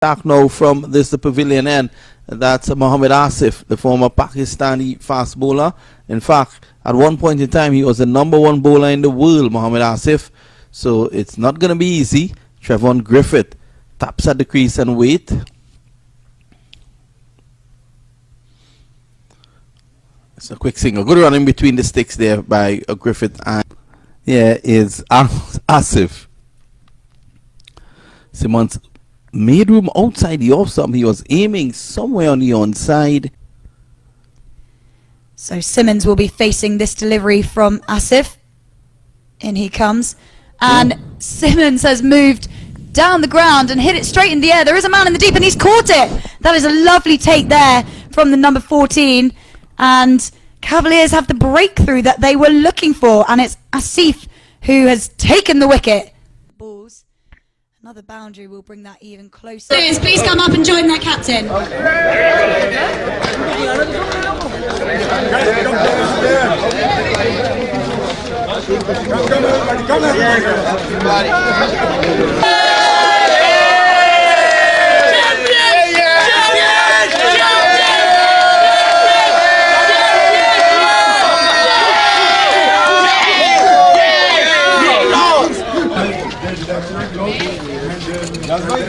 Back now from the pavilion end. That's Mohammad Asif, the former Pakistani fast bowler. In fact, at one point in time, he was the #1 bowler in the world, Mohammad Asif. So it's not going to be easy. Trevon Griffith taps at the crease and wait. It's a quick single. Good run in between the sticks there by Griffith. And here is Asif. Simmons made room outside the off stump. He was aiming somewhere on the onside. So Simmons will be facing this delivery from Asif. In he comes. And Simmons has moved down the ground and hit it straight in the air. There is a man in the deep and he's caught it. That is a lovely take there from the number 14. And Cavaliers have the breakthrough that they were looking for. And it's Asif who has taken the wicket. Balls. Another boundary will bring that even closer. Please come up and join their captain. That's right.